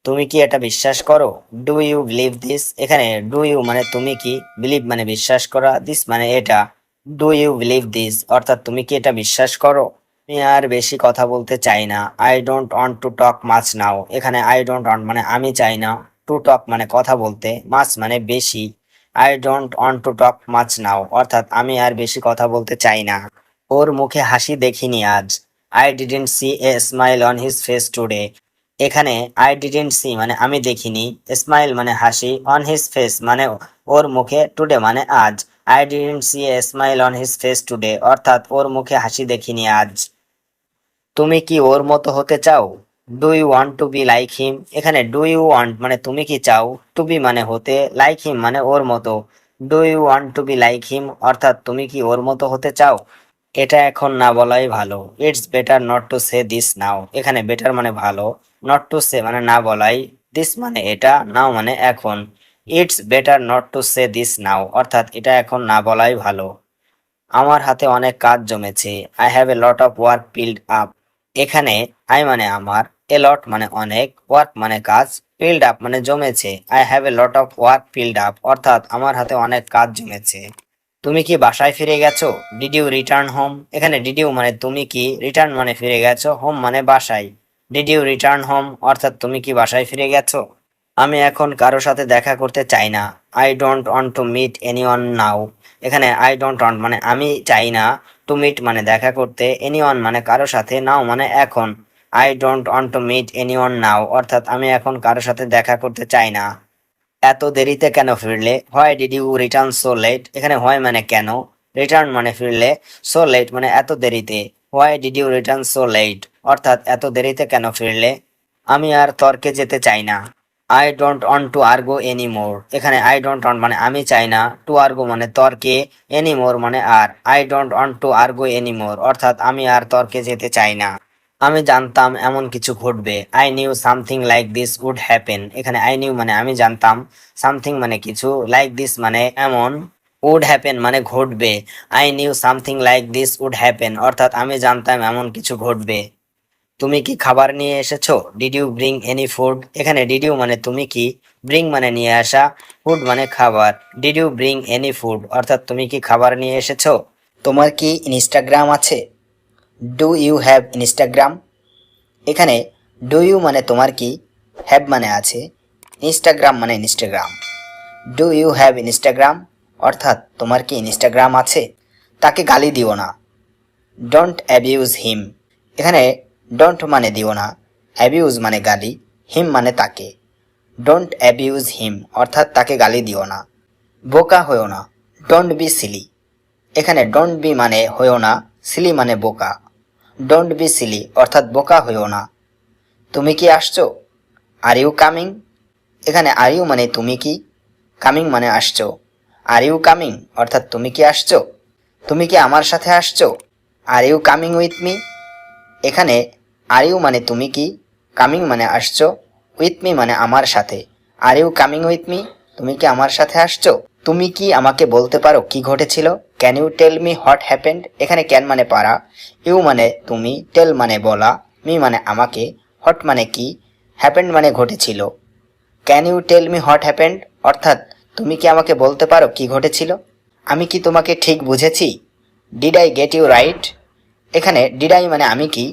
তুমি কি এটা বিশ্বাস করো? Do you believe this? এখানে ডু ইউ মানে তুমি কি, বিলিভ মানে বিশ্বাস করা, দিস মানে এটা। ডু ইউ বিলিভ দিস অর্থাৎ তুমি কি এটা বিশ্বাস করো? আমি আর বেশি কথা বলতে চাই না। I don't want to talk much now. এখানে আই ডোন্ট ওয়ান্ট মানে আমি চাই না, টু টক মানে কথা বলতে, মাচ মানে বেশি। I don't want to talk much now অর্থাৎ আমি আর বেশি কথা বলতে চাই না। ওর মুখে হাসি দেখিনি আজ। I didn't see a smile on his face today. এখানে আই ডিডন্ট সি মানে আমি দেখিনি, স্মাইল মানে হাসি, অন হিজ ফেস মানে ওর মুখে, টুডে মানে আজ। I didn't see a smile on his face today অর্থাৎ ওর মুখে হাসি দেখিনি আজ। তুমি কি ওর মতো হতে চাও? Do you want to be like him? এখানে ডু ইউ ওয়ান্ট মানে তুমি কি চাও, টু বি মানে হতে, লাইক হিম মানে ওর মতো। Do you want to be like him অর্থাৎ তুমি কি ওর মতো হতে চাও? এটা এখন না বলাই ভালো। It's better not to say this now. এখানে বেটার মানে ভালো, নট টু সে মানে না বলাই, দিস মানে এটা, নাও মানে এখন। It's better not to say this now অর্থাৎ এটা এখন না বলাই ভালো। আমার হাতে অনেক কাজ জমেছে। I have a lot of work piled up. এখানে আই মানে আমার, এ লট মানে অনেক, ওয়ার্ক মানে কাজ, পিলড আপ মানে জমেছে। I have a lot of work piled up অর্থাৎ আমার হাতে অনেক কাজ জমেছে। তুমি কি বাসায় ফিরে গেছো? Did you return home? এখানে ডিড ইউ মানে তুমি কি, রিটার্ন মানে ফিরে গেছো, হোম মানে বাসায়। ডিড ইউ রিটার্ন হোম অর্থাৎ তুমি কি বাসায় ফিরে গেছো? আমি এখন কারো সাথে দেখা করতে চাই না। I don't want to meet anyone now. এখানে আই ডোন্ট ওয়ান্ট মানে আমি চাই না, টু মিট মানে দেখা করতে, এনিওয়ান মানে কারো সাথে, নাও মানে এখন। I don't want to meet anyone now অর্থাৎ আমি এখন কারো সাথে দেখা করতে চাই না। এত দেরিতে কেন ফিরলে? Why did you return so late? এখানে হোয়াই মানে কেন, রিটার্ন মানে ফিরলে, সো লেট মানে এত দেরিতে। Why did you return so late অর্থাৎ এত দেরিতে কেন ফিরলে? আমি আর তর্কে যেতে চাই না। I don't want to argue any more. এখানে আই ডোন্ট ওয়ান্ট মানে আমি চাই না, টু আর্গো মানে তর্কে, এনি মোর মানে আর। I don't want to argue any more অর্থাৎ আমি আর তর্কে যেতে চাই না। আমি জানতাম এমন কিছু ঘটবে। I knew something like this would happen. এখানে আই নিউ মানে আমি জানতাম, সামথিং মানে কিছু, লাইক দিস মানে এমন, উড হ্যাপেন মানে ঘটবে। I knew something like this would happen অর্থাৎ আমি জানতাম এমন কিছু ঘটবে। তুমি কি খাবার নিয়ে এসেছো? Did you bring any food? এখানে ডিড ইউ মানে তুমি কি, ব্রিং মানে নিয়ে আসা, ফুড মানে খাবার। Did you bring any food অর্থাৎ তুমি কি খাবার নিয়ে এসেছো? তোমার কি ইনস্টাগ্রাম আছে? Do you have Instagram? এখানে ডু ইউ মানে তোমার কি, হ্যাভ মানে আছে, ইনস্টাগ্রাম মানে Instagram. Do you have Instagram অর্থাৎ তোমার কি ইনস্টাগ্রাম আছে? তাকে গালি দিও না। Don't abuse him. এখানে ডোন্ট মানে দিও না, অ্যাবিউজ মানে গালি, হিম মানে তাকে। ডোন্ট অ্যাবিউজ হিম অর্থাৎ তাকে গালি দিও না। বোকা হয়েও না। Don't be silly. এখানে ডোন্ট বি মানে হয়েও না, সিলি মানে বোকা। ডোন্ট বি সিলি অর্থাৎ বোকা হয়েও না। তুমি কি আসছো? Are you coming? এখানে আর ইউ মানে তুমি কি, কামিং মানে আসছো। আর ইউ কামিং অর্থাৎ তুমি কি আসছো? তুমি কি আমার সাথে আসছো? Are you coming with me? এখানে আর ইউ মানে তুমি কি, কামিং মানে আসছো, উইথ মি মানে আমার সাথে। Are you coming with me? তুমি কি আমার সাথে আসছো? তুমি কি আমাকে বলতে পারো কি ঘটেছিল? Can you tell me what happened? এখানে ক্যান মানে পারা, ইউ মানে তুমি, টেল মানে বলা, মি মানে আমাকে, হোয়াট মানে কি, হ্যাপেন্ড মানে ঘটেছিল। Can you tell me what happened অর্থাৎ তুমি কি আমাকে বলতে পারো কি ঘটেছিল? আমি কি তোমাকে ঠিক বুঝেছি? Did I get you right? এখানে ডিড আই মানে আমি কি,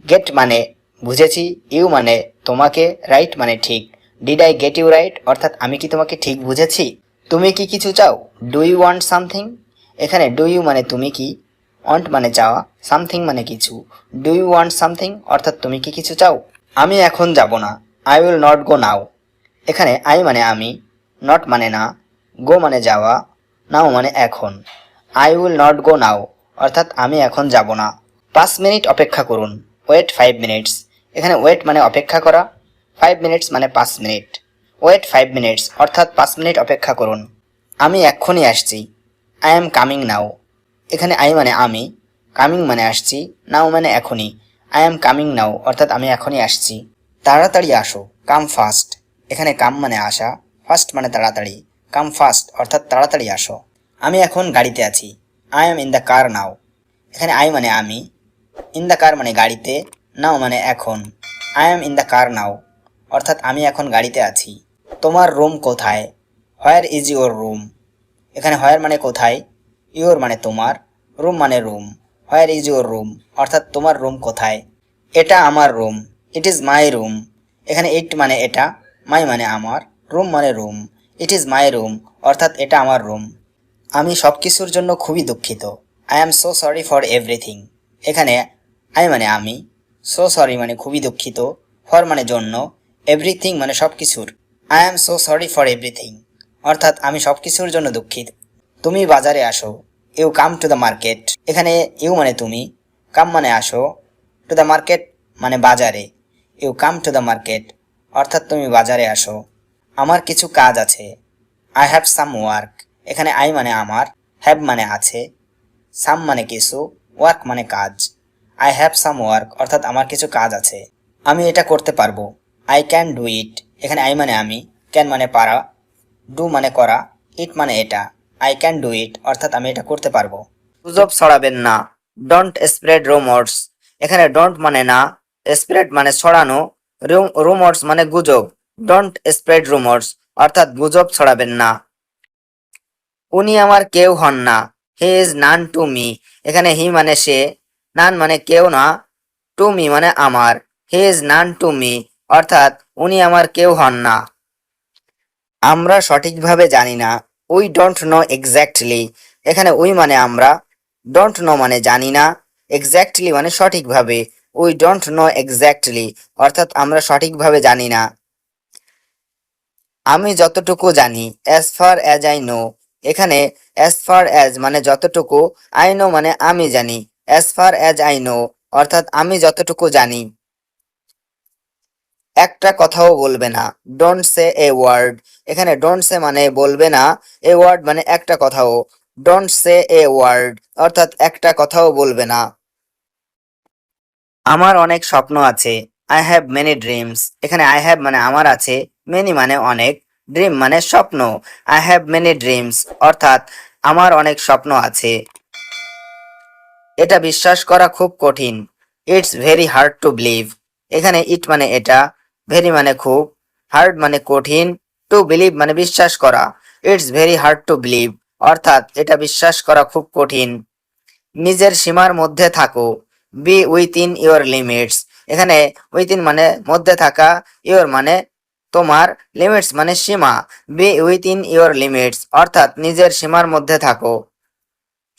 গেট মানে বুঝেছি, ইউ মানে তোমাকে, রাইট মানে ঠিক। Did I get you right অর্থাৎ আমি কি তোমাকে ঠিক বুঝেছি? তুমি কি কিছু চাও? Do you want something? এখানে ডু ইউ মানে তুমি কি, ওয়ান্ট মানে চাওয়া, সামথিং মানে কিছু। ডু ইউ ওয়ান্ট সামথিং অর্থাৎ তুমি কি কিছু চাও? আমি এখন যাব না। আই উইল নট গো নাও। এখানে আই মানে আমি, নট মানে না, গো মানে যাওয়া, নাও মানে এখন। আই উইল নট গো নাও অর্থাৎ আমি এখন যাব না। 5 মিনিট অপেক্ষা করুন। Wait 5 minutes. এখানে ওয়েট মানে অপেক্ষা করা, 5 মিনিটস মানে 5 মিনিট। ওয়েট 5 মিনিটস অর্থাৎ 5 মিনিট অপেক্ষা করুন। আমি এক্ষুনি আসছি। I am coming now. এখানে আই মানে আমি, কামিং মানে আসছি, নাও মানে এখনই। আই এম কামিং নাও অর্থাৎ আমি এখনই আসছি। তাড়াতাড়ি আসো, কাম ফাস্ট। এখানে কাম মানে আসা, ফাস্ট মানে তাড়াতাড়ি। কাম ফাস্ট অর্থাৎ তাড়াতাড়ি আসো। আমি এখন গাড়িতে আছি। I am in the car now. এখানে আই মানে আমি, ইন দ্য কার মানে গাড়িতে, নাও মানে এখন। I am in the car now অর্থাৎ আমি এখন গাড়িতে আছি। তোমার রুম কোথায়? Where is your room? এখানে হোয়ার মানে কোথায়, ইউর মানে তোমার, রুম মানে room. Where is your room অর্থাৎ তোমার রুম কোথায়। এটা আমার room, it is my room. এখানে ইট মানে এটা, মাই মানে আমার, রুম মানে room. It is my room অর্থাৎ এটা আমার রুম। আমি সব কিছুর জন্য খুবই দুঃখিত। I am so sorry for everything. এখানে আই মানে আমি, সো সরি মানে খুবই দুঃখিত, ফর মানে জন্য, এভরিথিং মানে সব কিছুর। I am so sorry for everything অর্থাৎ আমি সব কিছুর জন্য দুঃখিত। তুমি বাজারে আসো, you come to the market. এখানে ইউ মানে তুমি, কাম মানে আসো, টু দ্য মার্কেট মানে বাজারে। You come to the market অর্থাৎ তুমি বাজারে আসো। আমার কিছু কাজ আছে, আই হ্যাভ সাম ওয়ার্ক। এখানে আই মানে আমার, হ্যাভ মানে আছে, সাম মানে কিছু, ওয়ার্ক মানে কাজ। আই হ্যাভ সাম ওয়ার্ক অর্থাৎ আমার কিছু কাজ আছে। আমি এটা করতে পারবো, আই ক্যান ডু ইট। এখানে আই মানে আমি, ক্যান মানে পারা, ডু মানে করা, ইট মানে এটা। আই ক্যান ডু ইট অর্থাৎ আমি এটা করতে পারবো। গুজব ছড়াবেন না, ডোন্ট স্প্রেড রুমার্স। এখানে ডোন্ট মানে না, স্প্রেড মানে ছড়ানো, রুমার্স মানে গুজব। ডোন্ট স্প্রেড রুমার্স অর্থাৎ গুজব ছড়াবেন না। উনি আমার কেউ হন না, he is none to me. এখানে হি মানে সে, নান মানে কেউ না, টু মি মানে আমার, he is none to me অর্থাৎ উনি আমার কেউ হন না। আমরা সঠিকভাবে জানি না, উই ডোন্ট নো এক্স্যাক্টলি। এখানে উই মানে আমরা, ডোন্ট নো মানে জানি না, এক্স্যাক্টলি মানে সঠিকভাবে। উই ডোন্ট নো এক্স্যাক্টলি অর্থাৎ আমরা সঠিকভাবে জানি না। আমি যতটুকু জানি, as far as I know. এখানে অ্যাজ ফার অ্যাজ মানে যতটুকু, আই নো মানে আমি জানি, as far as I know অর্থাৎ আমি যতটুকু জানি। একটা কথাও বলবে না, ডোন্ট সে এ ওয়ার্ড। এখানে ডোন্ট সে মানে বলবে না, এ ওয়ার্ড মানে একটা কথাও। ডোন্ট সে এ ওয়ার্ড অর্থাৎ একটা কথাও বলবে না। আমার অনেক স্বপ্ন আছে, আই হ্যাভ মেনি ড্রিমস। এখানে আই হ্যাভ মানে আমার আছে, মেনি মানে অনেক, ড্রিম মানে স্বপ্ন। আই হ্যাভ মেনি ড্রিমস অর্থাৎ আমার অনেক স্বপ্ন আছে। এটা বিশ্বাস করা খুব কঠিন, it's very hard to believe. এখানে ইট মানে এটা, ভেরি মানে খুব, হার্ড মানে কঠিন, টু বিলিভ মানে বিশ্বাস করা। It's very hard to believe অর্থাৎ এটা বিশ্বাস করা খুব কঠিন। নিজের সীমার মধ্যে থাকো, বি উইথিন ইওর লিমিটস। এখানে উইথিন মানে মধ্যে থাকা, ইওর মানে তোমার, লিমিটস মানে সীমা। বি উইথিন ইওর লিমিটস অর্থাৎ নিজের সীমার মধ্যে থাকো।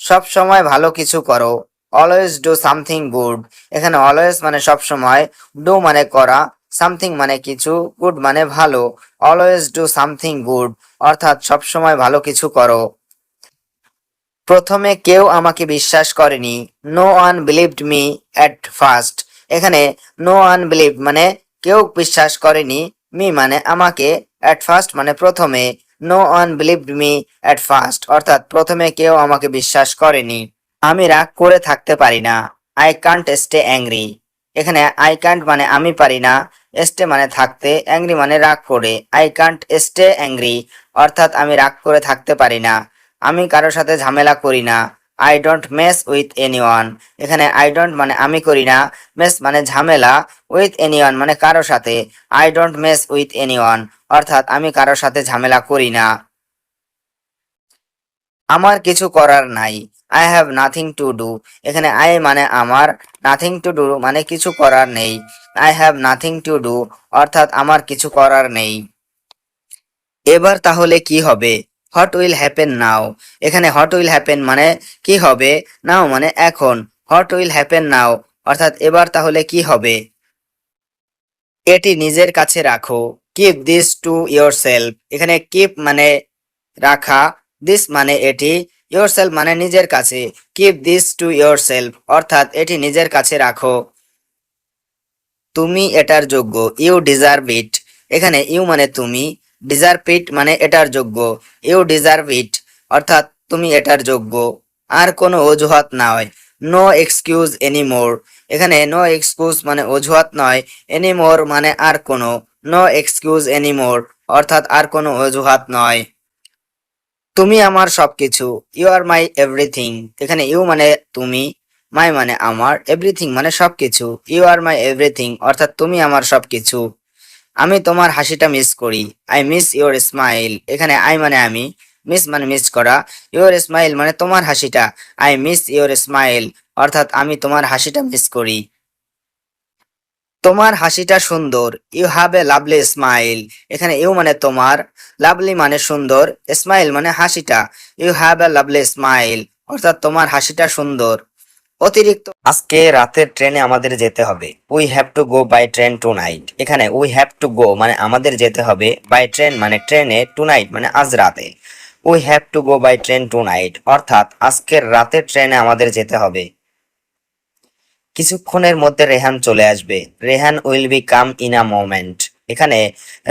সব সময় ভালো কিছু করো, অলওয়েজ ডু সামথিং গুড। এখানে অলওয়েজ মানে সব সময়, ডু মানে করা, সামথিং মানে কিছু, গুড মানে ভালো। অলওয়েজ ডু সামথিং গুড অর্থাৎ সব সময় ভালো কিছু করো। প্রথমে কেউ আমাকে বিশ্বাস করেনি, no one believed me at first. এখানে নো ওয়ান বিলিভড মানে কেউ বিশ্বাস করেনি, মি মানে আমাকে, অ্যাট ফার্স্ট মানে প্রথমে। No one believed me at first অর্থাৎ প্রথমে কেউ আমাকে বিশ্বাস করেনি। আমি রাগ করে থাকতে পারি না, আই কান্ট স্টে অ্যাংরি। এখানে আই কান্ট মানে আমি পারি না, স্টে মানে থাকতে, অ্যাংরি মানে রাগ করে। আই কান্ট স্টে অ্যাংরি অর্থাৎ আমি রাগ করে থাকতে পারি না। আমি কারোর সাথে ঝামেলা করি না, I don't mess with anyone. এখানে আই ডোন্ট মানে আমি করি না, মেস মানে ঝামেলা, উইথ এনিওয়ান মানে কারোর সাথে। I don't mess with anyone অর্থাৎ আমি কারোর সাথে ঝামেলা করি না। আমার কিছু করার নাই, I have nothing to do. এখানে আই মানে আমার, নাথিং টু ডু মানে কিছু করার নেই। I have nothing to do অর্থাৎ আমার কিছু করার নেই। এবার তাহলে কি হবে, হোয়াট উইল হ্যাপেন নাও। এখানে হোয়াট উইল হ্যাপেন মানে কি হবে, নাও মানে এখন। হোয়াট উইল হ্যাপেন নাও অর্থাৎ এবার তাহলে কি হবে। এটি নিজের কাছে রাখো, keep this to your self. এখানে কিপ মানে রাখা, দিস মানে এটি, ইয়োর সেলফ মানে নিজের কাছে। Keep this to your self অর্থাৎ এটি নিজের কাছে রাখো। তুমি এটার যোগ্য, ইউ ডিজার্ভ ইট। এখানে ইউ মানে তুমি, ডিজার্ভ ইট মানে এটার যোগ্য। ইউ ডিজার্ভ ইট অর্থাৎ তুমি এটার যোগ্য। আর কোনো অজুহাত নয়, নো এক্সকিউজ এনিমোর। এখানে নো এক্সকিউজ মানে অজুহাত নয়, এনিমোর মানে আর কোনো, নো এক্সকিউজ এনিমোর অর্থাৎ আর কোনো অজুহাত নয়। তুমি আমার সবকিছু, ইউ আর মাই এভরিথিং। এখানে ইউ মানে তুমি, মাই মানে আমার, এভরিথিং মানে সবকিছু। ইউ আর মাই এভরিথিং অর্থাৎ তুমি আমার সবকিছু। আমি তোমার হাসিটা মিস করি। I miss your smile. এখানে আই মানে আমি, মিস মানে মিস করা, ইওর স্মাইল মানে তোমার হাসিটা। আই মিস ইওর স্মাইল অর্থাৎ আমি তোমার হাসিটা মিস করি। তোমার হাসিটা সুন্দর। You have a lovely smile. এখানে ইউ মানে তোমার, লাভলি মানে সুন্দর, স্মাইল মানে হাসিটা। You have a lovely smile অর্থাৎ তোমার হাসিটা সুন্দর। অতিরিক্ত আজকে রাতের ট্রেনে আমাদের যেতে হবে। We have to go by train tonight. এখানে উই হ্যাভ টু গো মানে আমাদের যেতে হবে, বাই ট্রেন মানে ট্রেনে, টু নাইট মানে আজ রাতে। We have to go by train tonight অর্থাৎ আজকের রাতের ট্রেনে আমাদের যেতে হবে। কিছুক্ষণের মধ্যে রেহান চলে আসবে। Rehan will be come in a moment. এখানে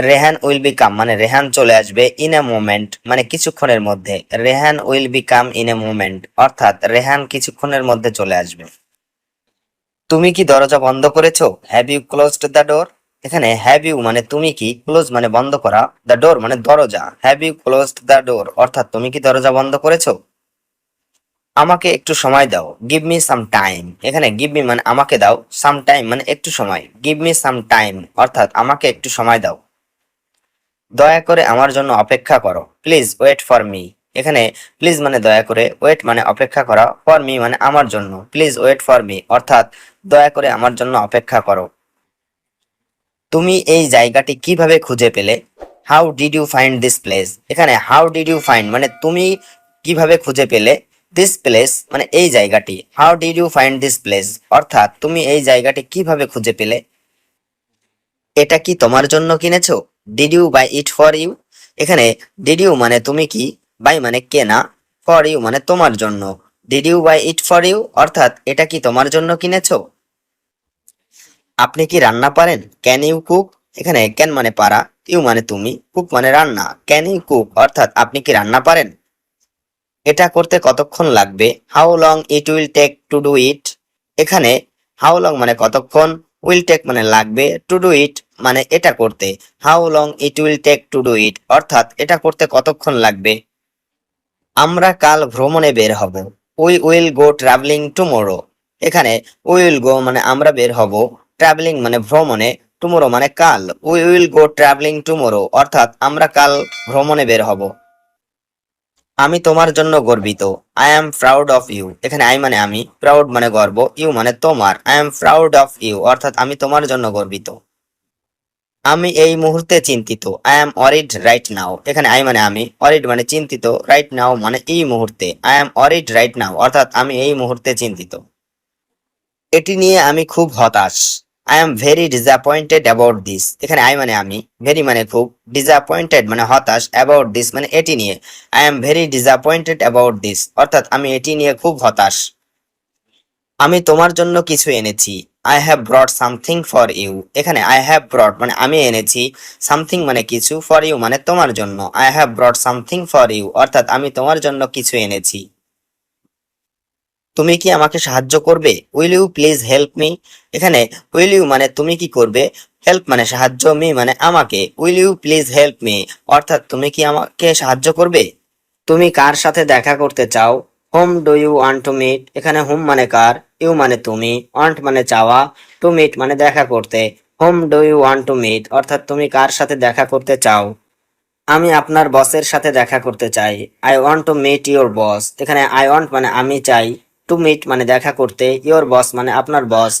রেহান উইল বি কাম মানে রেহান চলে আসবে, ইন আ মোমেন্ট মানে কিছুক্ষণের মধ্যে। Rehan will be come in a moment অর্থাৎ রেহান কিছুক্ষণের মধ্যে চলে আসবে। তুমি কি দরজা বন্ধ করেছো? Have you closed the door? এখানে হ্যাভ ইউ মানে তুমি কি, ক্লোজ মানে বন্ধ করা, দ্য ডোর মানে দরজা। Have you closed the door অর্থাৎ তুমি কি দরজা বন্ধ করেছো? আমাকে একটু সময় দাও। Give me some time. এখানে গিভ মি মানে আমাকে দাও, সাম টাইম মানে একটু সময়। গিভ মি সাম টাইম অর্থাৎ আমাকে একটু সময় দাও। দয়া করে আমার জন্য অপেক্ষা করো। Please wait for me. এখানে প্লিজ মানে দয়া করে, ওয়েট মানে অপেক্ষা করা, ফর মি মানে আমার জন্য। প্লিজ ওয়েট ফর মি অর্থাৎ দয়া করে আমার জন্য অপেক্ষা করো। তুমি এই জায়গাটি কিভাবে খুঁজে পেলে? How did you find this place? এখানে হাউ ডিড ইউ ফাইন্ড মানে তুমি কিভাবে খুঁজে পেলে, দিস প্লেস মানে এই জায়গাটি। How did you find this place অর্থাৎ তুমি এই জায়গাটি কিভাবে খুঁজে পেলে। এটা কি তোমার জন্য কিনেছো? Did you buy it for you? এখানে ডিড ইউ মানে তুমি কি, বাই মানে কেনা, ফর ইউ মানে তোমার জন্য। Did you buy it for you অর্থাৎ এটা কি তোমার জন্য কিনেছো? আপনি কি রান্না পারেন? Can you cook? এখানে ক্যান মানে পারা, ইউ মানে তুমি, কুক মানে রান্না। ক্যান ইউ কুক অর্থাৎ আপনি কি রান্না পারেন? এটা করতে কতক্ষণ লাগবে? How long it will take to do it? এখানে হাউ লং মানে কতক্ষণ, উইল টেক মানে লাগবে, টু ডু ইট মানে এটা করতে। How long it will take to do it অর্থাৎ এটা করতে কতক্ষণ লাগবে। আমরা কাল ভ্রমণে বের হব। We will go travelling tomorrow. এখানে উইল গো মানে আমরা বের হব, ট্রাভেলিং মানে ভ্রমণে, টুমোরো মানে কাল। We will go travelling tomorrow অর্থাৎ আমরা কাল ভ্রমণে বের হব। আমি তোমার জন্য গর্বিত। I am proud of you. এখানে আই মানে আমি, প্রাউড মানে গর্ব, ইউ মানে তোমার। I am proud of you অর্থাৎ আমি তোমার জন্য গর্বিত। আমি এই মুহূর্তে চিন্তিত। I am worried right now. এখানে আই মানে আমি, অরিড মানে চিন্তিত, রাইট নাও মানে এই মুহূর্তে। আই অ্যাম অরিড রাইট নাও অর্থাৎ আমি এই মুহূর্তে চিন্তিত। এটি নিয়ে আমি খুব হতাশ। I am very disappointed about this. এখানে আই মানে আমি, ভেরি মানে খুব, ডিসঅ্যাপয়েন্টেড মানে হতাশ, অ্যাবাউট দিস মানে এটি নিয়ে। I am very disappointed about this অর্থাৎ আমি এটি নিয়ে খুব হতাশ। আমি তোমার জন্য কিছু এনেছি। I have brought something for you. এখানে আই হ্যাভ ব্রট মানে আমি এনেছি, সামথিং মানে কিছু, ফর ইউ মানে তোমার জন্য। I have brought something for you অর্থাৎ আমি তোমার জন্য কিছু এনেছি। তুমি কি আমাকে সাহায্য করবে? Will you please help me? এখানে উইল ইউ মানে তুমি কি করবে, হেল্প মানে সাহায্য, মি মানে আমাকে। Will you please help me অর্থাৎ তুমি কি আমাকে সাহায্য করবে? তুমি কার সাথে দেখা করতে চাও? Whom do you want to meet? এখানে হোম মানে কার, ইউ মানে তুমি, ওয়ান্ট মানে চাওয়া, টু মিট মানে দেখা করতে। Whom do you want to meet অর্থাৎ তুমি কার সাথে দেখা করতে চাও? আমি আপনার বসের সাথে দেখা করতে চাই। I want to meet your boss. এখানে আই ওয়ান্ট মানে আমি চাই, টু মিট মানে দেখা করতে, ইওর বস মানে আপনার boss.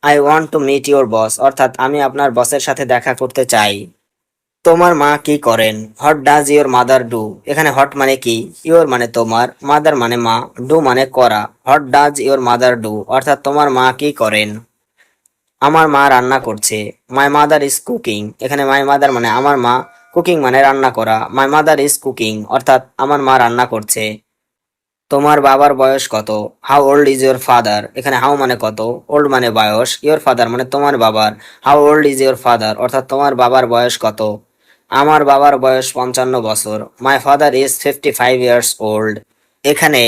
I want to meet your boss অর্থাৎ আমি আপনার বসের সাথে দেখা করতে চাই। তোমার মা কি করেন? What does your mother do? এখানে হট মানে কি, ইওর মানে তোমার, মাদার মানে মা, ডু মানে করা। What does your mother do অর্থাৎ তোমার মা কি করেন? আমার মা রান্না করছে। My mother is cooking. এখানে মাই মাদার মানে আমার মা, কুকিং মানে রান্না করা। মাই মাদার ইজ কুকিং অর্থাৎ আমার মা রান্না করছে। তোমার বাবার বয়স কত? How old is your father? এখানে হাউ মানে কত, ওল্ড মানে বয়স, ইউর ফাদার মানে তোমার বাবার। How old is your father অর্থাৎ তোমার বাবার বয়স কত? আমার বাবার বয়স 55 বছর। My father is 55 years old. এখানে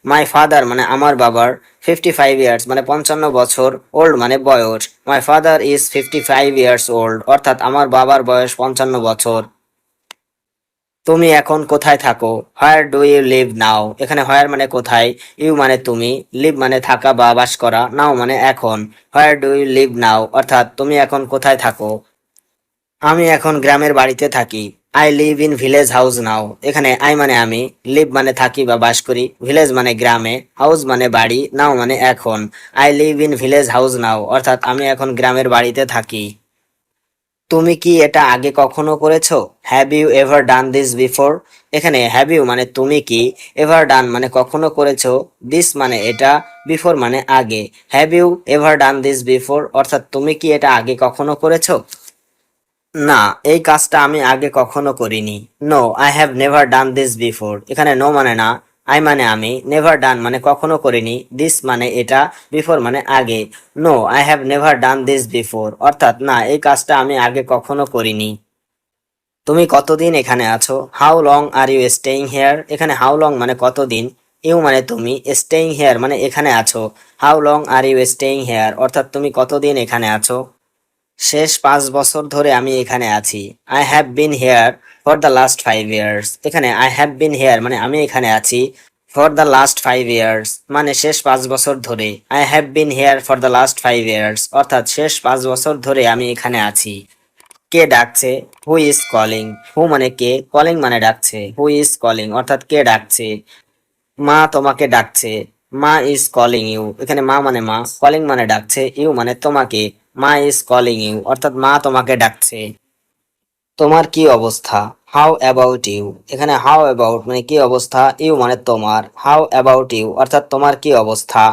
মাই ফাদার মানে আমার বাবার, 55 ইয়ার্স মানে 55 বছর, ওল্ড মানে বয়স। My father is 55 years old অর্থাৎ আমার বাবার বয়স 55 বছর। তুমি এখন কোথায় থাকো? হোয়ার ডু ইউ লিভ নাও? এখানে হোয়ার মানে কোথায়, ইউ মানে তুমি, লিভ মানে থাকা বা বাস করা, নাও মানে এখন। হোয়ার ডু ইউ লিভ নাও অর্থাৎ তুমি এখন কোথায় থাকো? আমি এখন গ্রামের বাড়িতে থাকি। I live in village house now. এখানে আই মানে আমি, লিভ মানে থাকি বা বাস করি, ভিলেজ মানে গ্রামে, হাউস মানে বাড়ি, নাও মানে এখন। I live in village house now অর্থাৎ আমি এখন গ্রামের বাড়িতে থাকি। তুমি কি এটা আগে কখনো করেছো? Have you ever done this before? এখানে হ্যাভ ইউ মানে তুমি কি, এভার ডান মানে কখনো করেছো, দিস মানে এটা, বিফোর মানে আগে। Have you ever done this before অর্থাৎ তুমি কি এটা আগে কখনো করেছো? না, এই কাজটা আমি আগে কখনো করিনি। No, I have never done this before. এখানে নো মানে না, আই মানে আমি, নেভার ডান মানে কখনো করিনি, দিস মানে এটা, বিফোর মানে আগে। No, I have never done this before অর্থাৎ না, এই কাজটা আমি আগে কখনো করিনি। তুমি কতদিন এখানে আছো? How long are you staying here? এখানে হাউ লং মানে কতদিন, ইউ মানে তুমি, স্টেইং হেয়ার মানে এখানে আছো। How long are you staying here অর্থাৎ তুমি কতদিন এখানে আছো? শেষ 5 বছর ধরে আমি এখানে আছি। I have been here for the last 5 years. এখানে আই হ্যাভ বিন হেয়ার মানে আমি এখানে আছি, ফর দ্য লাস্ট 5 ইয়ার্স মানে শেষ 5 বছর ধরে। I have been here for the last 5 years অর্থাৎ শেষ 5 বছর ধরে আমি এখানে আছি। কে ডাকছে? Who is calling. হু মানে কে, কলিং মানে ডাকছে, হু ইজ কলিং অর্থাৎ কে ডাকছে। মা তোমাকে ডাকছে, মা ইজ কলিং ইউ। এখানে মা মানে মা, কলিং মানে ডাকছে, ইউ মানে তোমাকে, মা ইজ কলিং ইউ অর্থাৎ মা তোমাকে ডাকছে। তোমার কি অবস্থা? How about you? এখানে হাউ অ্যাবাউট মানে কি অবস্থা, ইউ মানে তোমার, হাউ অ্যাবাউট ইউ অর্থাৎ তোমার কি অবস্থা।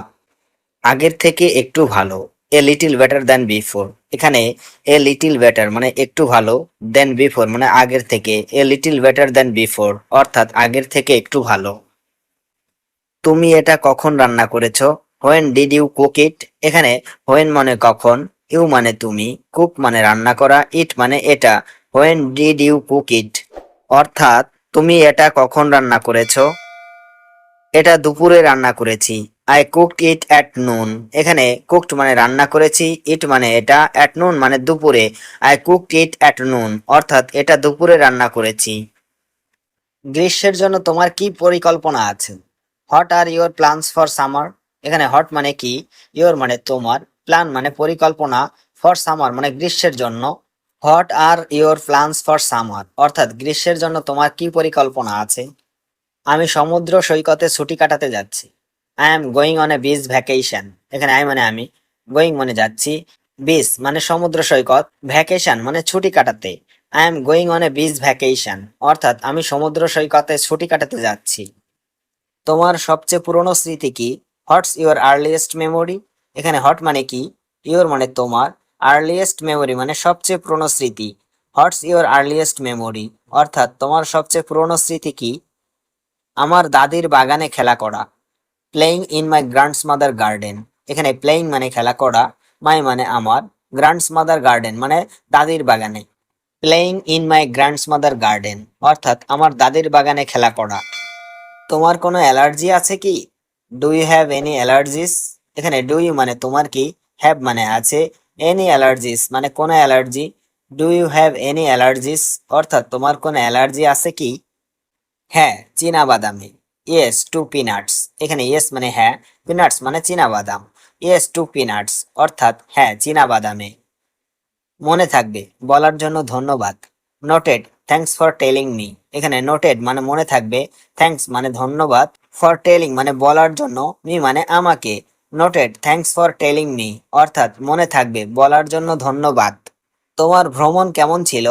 আগের থেকে একটু ভালো, a little better than before. এখানে এ লিটিল বেটার মানে একটু ভালো, দেন বিফোর মানে আগের থেকে, a little better than before অর্থাৎ আগের থেকে একটু ভালো। তুমি এটা কখন রান্না করেছো? When did you cook it? এখানে হোয়েন মানে কখন, ইউ মানে তুমি, কুক মানে রান্না করা, ইট মানে এটা। When did you cook it অর্থাৎ তুমি এটা কখন রান্না করেছো? এটা দুপুরে রান্না করেছি। I cooked it at noon. এখানে কুকড মানে রান্না করেছি, ইট মানে এটা, অ্যাট নুন মানে দুপুরে। I cooked it at noon অর্থাৎ এটা দুপুরে রান্না করেছি। গ্রীষ্মের জন্য তোমার কি পরিকল্পনা আছে? What are your plans for summer? এখানে হট মানে কি, ইওর মানে তোমার, প্ল্যান মানে পরিকল্পনা, ফর সামার মানে গ্রীষ্মের জন্য। What are your plans for summer অর্থাৎ গ্রীষ্মের জন্য তোমার কি পরিকল্পনা আছে? আমি সমুদ্র সৈকতে ছুটি কাটাতে যাচ্ছি। I am going on a beach vacation. এখানে আই মানে আমি, গোয়িং মানে যাচ্ছি, বিচ মানে সমুদ্র সৈকত, ভ্যাকেশন মানে ছুটি কাটাতে। I am going on a beach vacation অর্থাৎ আমি সমুদ্র সৈকতে ছুটি কাটাতে যাচ্ছি। তোমার সবচেয়ে পুরনো স্মৃতি কি? What's your earliest memory? এখানে হট মানে কি, ইউর মানে তোমার, আর্লিয়েস্ট মেমোরি মানে সবচেয়ে পুরনো স্মৃতি। হোয়াটস ইউর আর্লিয়েস্ট মেমোরি অর্থাৎ তোমার সবচেয়ে পুরনো স্মৃতি কি? আমার দাদির বাগানে খেলা করা। Playing in my grants mother garden. এখানে প্লেইং মানে খেলা করা, মাই মানে আমার, গ্র্যান্ডস মাদার গার্ডেন মানে দাদির বাগানে। Playing in my grants mother garden অর্থাৎ আমার দাদির বাগানে খেলা করা। তোমার কোনো অ্যালার্জি আছে কি? Do you have any allergies? এখানে ডু ইউ মানে তোমার কি, হ্যাভ মানে আছে, এনি অ্যালার্জিস মানে কোনো allergy. Do you have any allergies অর্থাৎ তোমার কোনো অ্যালার্জি আছে কি? হ্যাঁ, চীনা বাদামে। Yes to peanuts. এখানে ইয়েস মানে হ্যাঁ, পিনাটস মানে চীনা বাদাম। ইয়েস টু পিনাটস অর্থাৎ হ্যাঁ চীনা বাদামে। মনে থাকবে, বলার জন্য ধন্যবাদ। Noted, thanks for telling me. এখানে নোটেড মানে মনে থাকবে, থ্যাঙ্কস মানে ধন্যবাদ, ফর টেলিং মানে বলার জন্য, মি মানে আমাকে। Noted, thanks for telling me অর্থাৎ মনে থাকবে, বলার জন্য ধন্যবাদ। তোমার ভ্রমণ কেমন ছিল?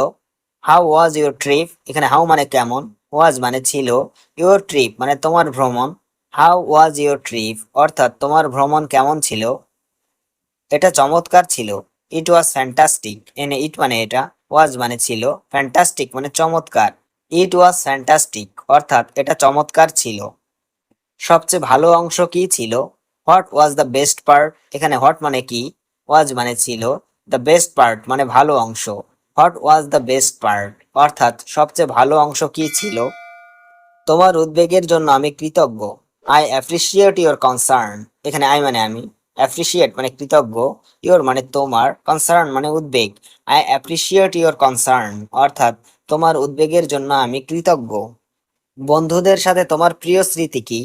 How was your trip? এখানে হাউ মানে কেমন, ওয়াজ মানে ছিল, ইউর ট্রিপ মানে তোমার ভ্রমণ। হাউ ওয়াজ ইউর ট্রিপ অর্থাৎ তোমার ভ্রমণ কেমন ছিল? এটা চমৎকার ছিল। ইট ওয়াজ ফ্যান্টাস্টিক। এনে ইট মানে এটা, ওয়াজ মানে ছিল, ফ্যান্টাস্টিক মানে চমৎকার। ইট ওয়াজ ফ্যান্টাস্টিক অর্থাৎ এটা চমৎকার ছিল। সবচেয়ে ভালো অংশ কি ছিল? What was the best part? এখানে হোয়াট মানে কি, ওয়াজ মানে ছিল, দ্য বেস্ট পার্ট মানে ভালো অংশ। What was the best part অর্থাৎ সবচেয়ে ভালো অংশ কি ছিল? তোমার উদ্বেগের জন্য আমি কৃতজ্ঞ। I appreciate your concern. এখানে আই মানে আমি, অ্যাপ্রিসিয়েট মানে কৃতজ্ঞ, ইওর মানে তোমার, কনসার্ন মানে উদ্বেগ। আই অ্যাপ্রিসিয়েট ইওর কনসার্ন অর্থাৎ তোমার উদ্বেগের জন্য আমি কৃতজ্ঞ। বন্ধুদের সাথে তোমার প্রিয় স্মৃতি কি?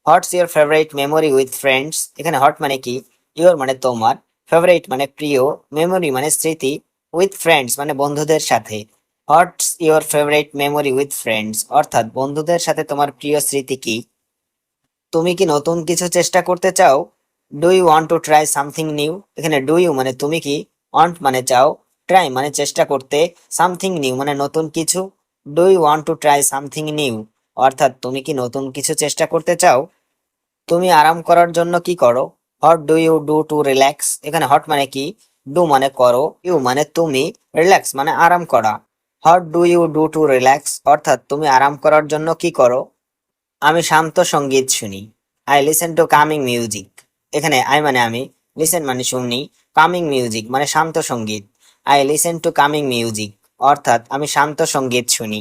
What's your favourite memory with friends? এখানে হট মানে কি, ইওর মানে তোমার, ফেভারিট মানে প্রিয়, মেমোরি মানে স্মৃতি। উইথ ফ্রেন্ডস মানে বন্ধুদের সাথে। What's your favourite memory with friends অর্থাৎ বন্ধুদের সাথে তোমার প্রিয় স্মৃতি কি? তুমি কি নতুন কিছু চেষ্টা করতে চাও? Do you want to try something new? এখানে ডু ইউ মানে তুমি কি, ওয়ান্ট মানে চাও, ট্রাই মানে চেষ্টা করতে, সামথিং নিউ মানে নতুন কিছু। Do you want to try something new অর্থাৎ তুমি কি নতুন কিছু চেষ্টা করতে চাও? তুমি আরাম করার জন্য কি করো? What do you do to relax? এখানে হট মানে কি, ডু মানে করো, ইউ মানে তুমি, রিল্যাক্স মানে আরাম করা। What do you do to relax অর্থাৎ তুমি আরাম করার জন্য কি করো? আমি শান্ত সঙ্গীত শুনি। I listen to coming music. এখানে আই মানে আমি, লিসেন মানে শুনি, কামিং মিউজিক মানে শান্ত সঙ্গীত। I listen to coming music অর্থাৎ আমি শান্ত সঙ্গীত শুনি।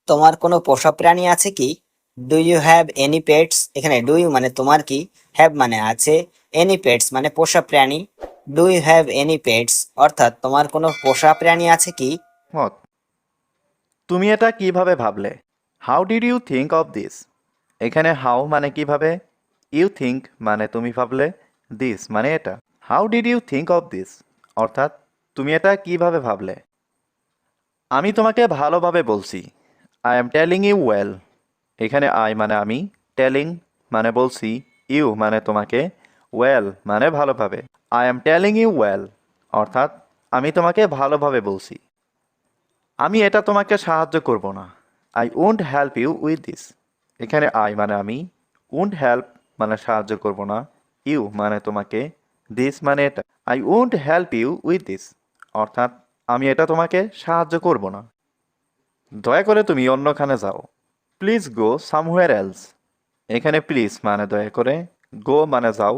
তোমার কোনো পোষা প্রাণী আছে কি? Do you have any pets? এখানে ডু ইউ মানে তোমার কি, হ্যাভ মানে আছে, এনি পেটস মানে পোষা প্রাণী। Do you have any pets অর্থাৎ তোমার কোনো পোষা প্রাণী আছে কি? মত তুমি এটা কিভাবে ভাবলে? How did you think of this? এখানে হাউ মানে কিভাবে, ইউ থিঙ্ক মানে তুমি ভাবলে, দিস মানে এটা। How did you think of this অর্থাৎ তুমি এটা কিভাবে ভাবলে। আমি তোমাকে ভালোভাবে বলছি। I am telling you well. এখানে আই মানে আমি, টেলিং মানে বলছি, ইউ মানে তোমাকে, ওয়েল মানে ভালোভাবে। I am telling you well অর্থাৎ আমি তোমাকে ভালোভাবে বলছি। আমি এটা তোমাকে সাহায্য করব না। I won't help you with this. এখানে আই মানে আমি, ওন্ট হেল্প মানে সাহায্য করব না, ইউ মানে তোমাকে, দিস মানে এটা। I won't help you with this অর্থাৎ আমি এটা তোমাকে সাহায্য করব না। দয়া করে তুমি অন্যখানে যাও। Please go somewhere else. এখানে প্লিজ মানে দয়া করে, গো মানে যাও,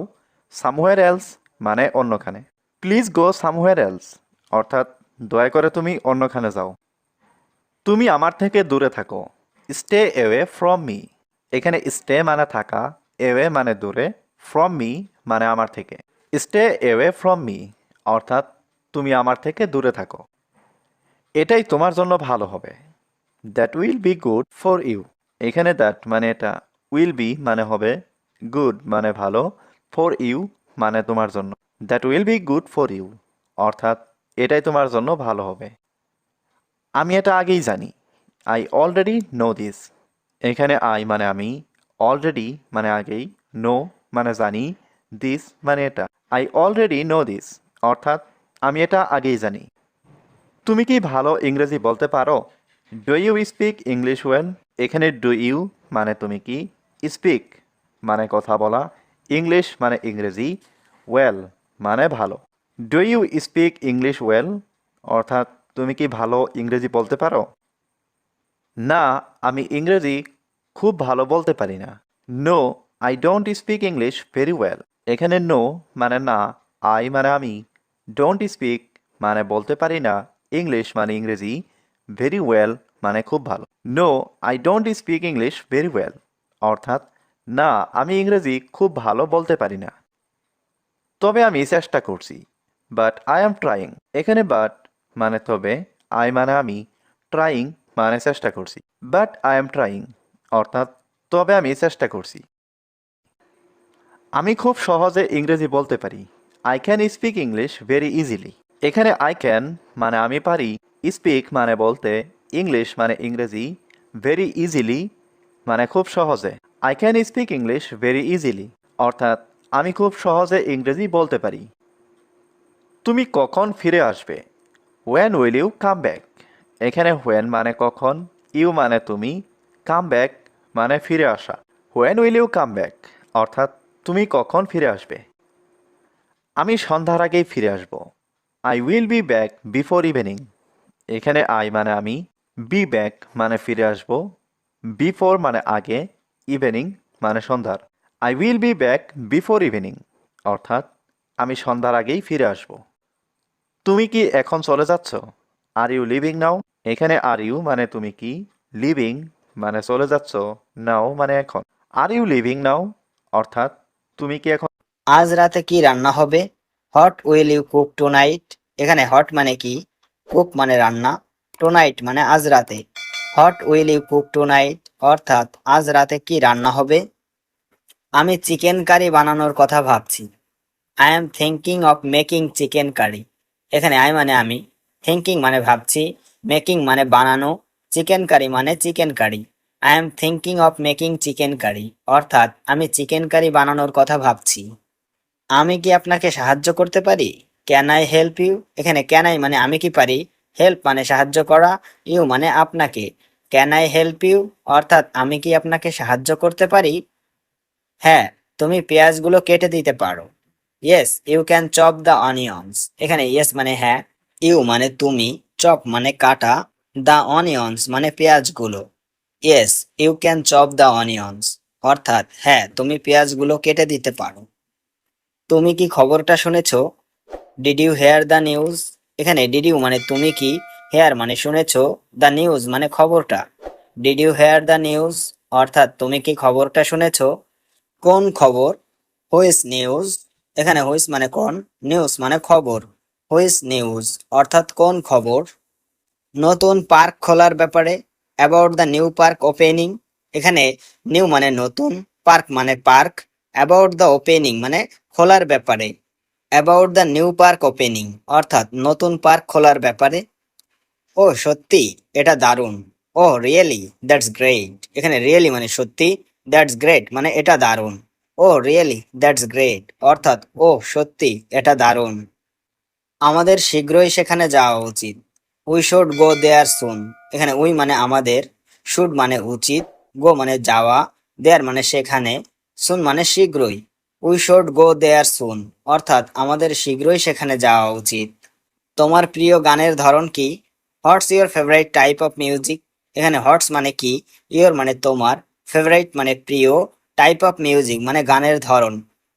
সামহুয়ার এলস মানে অন্যখানে। প্লিজ গো সামহুয়ার এলস অর্থাৎ দয়া করে তুমি অন্যখানে যাও। তুমি আমার থেকে দূরে থাকো। Stay away from me. এখানে স্টে মানে থাকা, অ্যাওয়ে মানে দূরে, ফ্রম মি মানে আমার থেকে। স্টে অ্যাওয়ে ফ্রম মি অর্থাৎ তুমি আমার থেকে দূরে থাকো। এটাই তোমার জন্য ভালো হবে। That will be good for you. এখানে দ্যাট মানে এটা, উইল বি মানে হবে, গুড মানে ভালো, ফর ইউ মানে তোমার জন্য। That will be good for you অর্থাৎ এটাই তোমার জন্য ভালো হবে। আমি এটা আগেই জানি। I already no this. এখানে আই মানে আমি, অলরেডি মানে আগেই, নো মানে জানি, দিস মানে এটা। আই অলরেডি নো দিস অর্থাৎ আমি এটা আগেই জানি। তুমি কি ভালো ইংরেজি বলতে পারো? Do you speak English well? এখানে ডু ইউ মানে তুমি কি, স্পিক মানে কথা বলা, ইংলিশ মানে ইংরেজি, ওয়েল মানে ভালো। Do you speak English well অর্থাৎ তুমি কি ভালো ইংরেজি বলতে পারো? না, আমি ইংরেজি খুব ভালো বলতে পারি না। No, I don't speak English very well. এখানে নো মানে না, আই মানে আমি, ডোন্ট স্পিক মানে বলতে পারি না, ইংলিশ মানে ইংরেজি, ভেরি ওয়েল মানে খুব ভালো। No, I don't speak English very well অর্থাৎ না, আমি ইংরেজি খুব ভালো বলতে পারি না। তবে আমি চেষ্টা করছি। But I am trying. এখানে বাট মানে তবে, আই মানে আমি, ট্রাইং মানে চেষ্টা করছি। বাট আই এম ট্রাইং অর্থাৎ তবে আমি চেষ্টা করছি। আমি খুব সহজে ইংরেজি বলতে পারি। I can speak English very easily. এখানে আই ক্যান মানে আমি পারি, স্পিক মানে বলতে, ইংলিশ মানে ইংরেজি, ভেরি ইজিলি মানে খুব সহজে। I can speak English very easily অর্থাৎ আমি খুব সহজে ইংরেজি বলতে পারি। তুমি কখন ফিরে আসবে? When will you come back? এখানে হোয়েন মানে কখন, ইউ মানে তুমি, কাম ব্যাক মানে ফিরে আসা। When will you come back অর্থাৎ তুমি কখন ফিরে আসবে? আমি সন্ধ্যার আগেই ফিরে আসব। I will be back before evening. এখানে আই মানে আমি, বি ব্যাক মানে ফিরে আসব, বিফোর মানে আগে, ইভিনিং মানে সন্ধ্যার। I will be back before evening অর্থাৎ আমি সন্ধ্যার আগেই ফিরে আসব। তুমি কি এখন চলে যাচ্ছ? আর ইউ লিভিং নাও? এখানে আর ইউ মানে তুমি কি, লিভিং মানে চলে যাচ্ছ, নাও মানে এখন। আর ইউ লিভিং নাও অর্থাৎ তুমি কি এখন। আজ রাতে কি রান্না হবে? What will you cook tonight? এখানে হট মানে কি, কুক মানে রান্না, টুনাইট মানে আজ রাতে। What will you cook tonight অর্থাৎ আজ রাতে কি রান্না হবে? আমি চিকেন কারি বানানোর কথা ভাবছি। I am thinking of making chicken curry. এখানে আই মানে আমি, থিঙ্কিং মানে ভাবছি, মেকিং মানে বানানো, চিকেন কারি মানে chicken curry. I am thinking of making chicken curry, অর্থাৎ আমি চিকেন কারি বানানোর কথা ভাবছি। আমি কি আপনাকে সাহায্য করতে পারি? Can I help you? এখানে ক্যান আই মানে আমি কি পারি, হেল্প মানে সাহায্য করা, ইউ মানে আপনাকে। ক্যান আই হেল্প ইউ অর্থাৎ আমি কি আপনাকে সাহায্য করতে পারি? হ্যাঁ, তুমি পেঁয়াজগুলো কেটে দিতে পারো। Yes you can chop the onions. এখানে ইয়েস মানে হ্যাঁ, ইউ মানে তুমি, চপ মানে কাটা, দ্য অনিয়ন্স মানে পেঁয়াজগুলো। Yes you can chop the onions অর্থাৎ হ্যাঁ, তুমি পেঁয়াজগুলো কেটে দিতে পারো। তুমি কি খবরটা শুনেছো? Did you hear the news? এখানে ডিড ইউ মানে তুমি কি, হেয়ার মানে শুনেছো, দ্য নিউজ মানে খবরটা। Did you hear the news অর্থাৎ তুমি কি খবরটা শুনেছো? কোন খবর? Which news? এখানে হুইচ মানে কোন, নিউজ মানে খবর। হুইচ নিউজ অর্থাৎ কোন খবর? নতুন পার্ক খোলার ব্যাপারে, about the new park opening. এখানে নিউ মানে নতুন, পার্ক মানে পার্ক, অ্যাবাউট দ্য ওপেনিং মানে খোলার ব্যাপারে। About the new park opening অর্থাৎ নতুন পার্ক খোলার ব্যাপারে। ও সত্যি, এটা দারুণ। ও রিয়েলি, দ্যাটস গ্রেট। এখানে রিয়েলি মানে সত্যি, দ্যাটস গ্রেট মানে এটা দারুণ। ও রিয়েলি, দ্যাটস গ্রেট অর্থাৎ ও সত্যি, এটা দারুণ। আমাদের শীঘ্রই সেখানে যাওয়া উচিত। উই শুড গো দেয়ার সুন। এখানে উই মানে আমাদের, শুড মানে উচিত, গো মানে যাওয়া, দেয়ার মানে সেখানে, সুন মানে শীঘ্রই। উই শুড গো দেয়ার সুন অর্থাৎ আমাদের শীঘ্রই সেখানে যাওয়া উচিত। তোমার প্রিয় গানের ধরন কি? What's your favourite type of music? এখানে হোয়াটস মানে কি, ইওর মানে তোমার, ফেভারিট মানে প্রিয়, টাইপ অফ মিউজিক মানে গানের ধরন।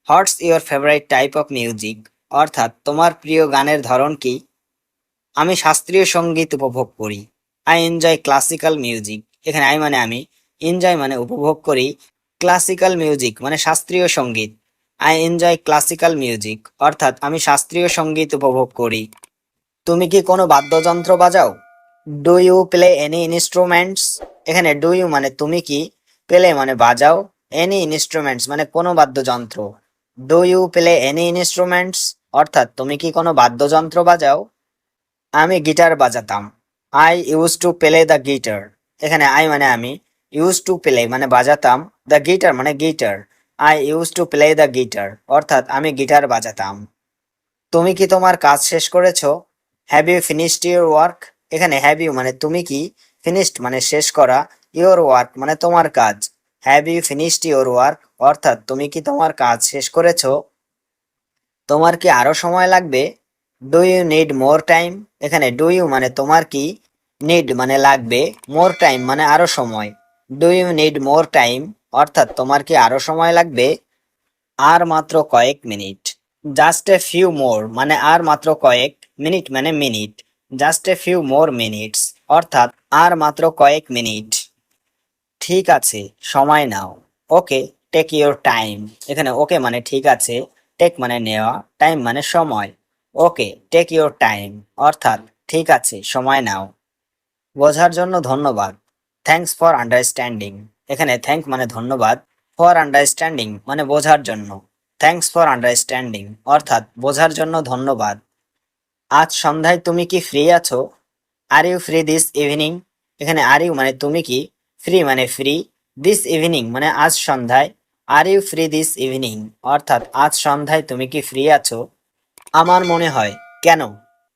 What's your favourite type of music অর্থাৎ তোমার প্রিয় গানের ধরন কি? আমি শাস্ত্রীয় সঙ্গীত উপভোগ করি। I enjoy classical music. এখানে আই মানে আমি, এনজয় মানে উপভোগ করি, ক্লাসিক্যাল মিউজিক মানে শাস্ত্রীয় সঙ্গীত। আই এনজয় ক্লাসিক্যাল মিউজিক অর্থাৎ আমি শাস্ত্রীয় সঙ্গীত উপভোগ করি। তুমি কি কোনো বাদ্যযন্ত্র বাজাও? Do you play any instruments? এখানে ডু ইউ মানে তুমি কি, প্লে মানে বাজাও, এনি ইনস্ট্রুমেন্টস মানে কোনো বাদ্যযন্ত্র। Do you play any instruments অর্থাৎ তুমি কি কোনো বাদ্যযন্ত্র বাজাও? আমি গিটার বাজাতাম। I use to play the guitar. এখানে আই মানে আমি, ইউজ টু প্লে মানে বাজাতাম, দ্য গিটার মানে guitar. I use to play the guitar অর্থাৎ আমি গিটার বাজাতাম। তুমি কি তোমার কাজ শেষ করেছো? Have you finished your work? এখানে হ্যাভ ইউ মানে তুমি কি, ফিনিশড মানে শেষ করা, ইউর ওয়ার্ক মানে তোমার কাজ। Have you finished your work অর্থাৎ তুমি কি তোমার কাজ শেষ করেছো? তোমার কি আরো সময় লাগবে? Do you need more time? এখানে ডু ইউ মানে তোমার কি, নিড মানে লাগবে, মোর টাইম মানে আরো সময়। Do you need more time অর্থাৎ তোমার কি আরো সময় লাগবে? আর মাত্র কয়েক minute. Just a few more মানে আর মাত্র কয়েক, মিনিট মানে minute. Just a few more minutes অর্থাৎ আর মাত্র কয়েক মিনিট। ঠিক আছে, সময় নাও। Okay, take your time. এখানে ওকে মানে ঠিক আছে, টেক মানে নেওয়া, টাইম মানে সময়। ওকে, টেক ইউর টাইম অর্থাৎ ঠিক আছে, সময় নাও। বোঝার জন্য ধন্যবাদ। Thanks for understanding. এখানে থ্যাঙ্ক মানে ধন্যবাদ, ফর আন্ডারস্ট্যান্ডিং মানে বোঝার জন্য। থ্যাঙ্কস ফর আন্ডারস্ট্যান্ডিং অর্থাৎ বোঝার জন্য ধন্যবাদ। আজ সন্ধ্যায় তুমি কি ফ্রি আছো? Are you free this evening? এখানে আর ইউ মানে তুমি কি, ফ্রি মানে ফ্রি, দিস ইভিনিং মানে আজ সন্ধ্যায়। Are you free this evening অর্থাৎ আজ সন্ধ্যায় তুমি কি ফ্রি আছো? আমার মনে হয়। কেন?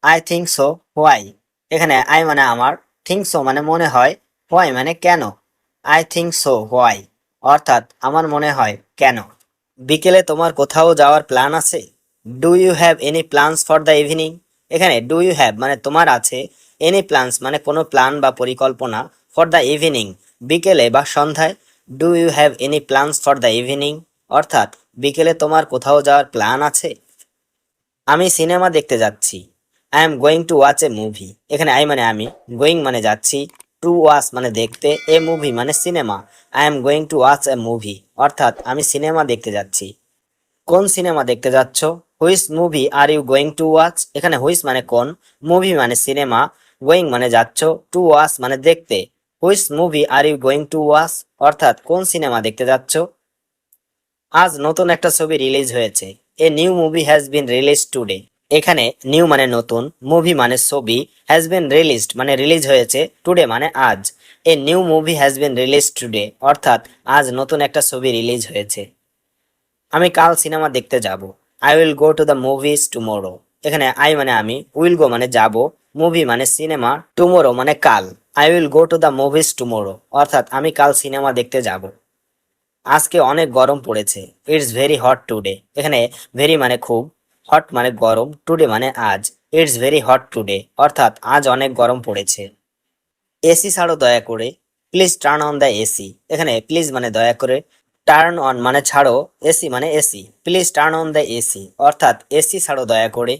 I think so. হোয়াই? এখানে আই মানে আমার, থিঙ্ক সো মানে মনে হয়, হোয়াই মানে কেন। আই থিঙ্ক সো হোয়াই অর্থাৎ আমার মনে হয় কেন। বিকেলে তোমার কোথাও যাওয়ার প্ল্যান আছে? Do you have any plans for the evening? এখানে ডু ইউ হ্যাভ মানে তোমার আছে, এনি প্ল্যানস মানে কোনো প্ল্যান বা পরিকল্পনা, ফর দ্য ইভিনিং বিকেলে বা সন্ধ্যায়। Do you have any plans for the evening অর্থাৎ বিকেলে তোমার কোথাও যাওয়ার প্ল্যান আছে? আমি সিনেমা দেখতে যাচ্ছি। I am going to watch a movie. এখানে আই মানে আমি, গোয়িং মানে যাচ্ছি, টু ওয়াচ মানে দেখতে, এ মুভি মানে cinema. I am going to watch a movie অর্থাৎ আমি সিনেমা দেখতে যাচ্ছি। কোন সিনেমা দেখতে যাচ্ছ? Which movie are you going to watch? এখানে হুইচ মানে কোন, মুভি মানে সিনেমা, গোয়িং মানে যাচ্ছ, টু ওয়াচ মানে দেখতে। Which movie are you going to watch অর্থাৎ কোন সিনেমা দেখতে যাচ্ছ? আজ নতুন একটা ছবি রিলিজ হয়েছে। A new movie has been release today. এখানে নিউ মানে নতুন, মুভি মানে ছবি, হ্যাজ বিন রিলিজড মানে রিলিজ হয়েছে, টুডে মানে আজ। A new movie has been release today অর্থাৎ আজ নতুন একটা ছবি রিলিজ হয়েছে। আমি কাল সিনেমা দেখতে যাব। I will go to the movies tomorrow. এখানে আই মানে আমি, উইল গো মানে যাব, মুভি মানে সিনেমা, টুমোরো মানে কাল। I will go to the movies tomorrow অর্থাৎ আমি কাল সিনেমা দেখতে যাব। আজকে অনেক গরম পড়েছে। It's very hot today. এখানে ভেরি মানে খুব, হট মানে গরম, টুডে মানে আজ। ইটস ভেরি হট টুডে অর্থাৎ আজ অনেক গরম পড়েছে। এসি ছাড়ো দয়া করে। Please turn on the AC. এখানে প্লিজ মানে দয়া করে, টার্ন অন মানে ছাড়ো, এসি মানে AC. Please turn on the AC অর্থাৎ এসি ছাড়ো দয়া করে।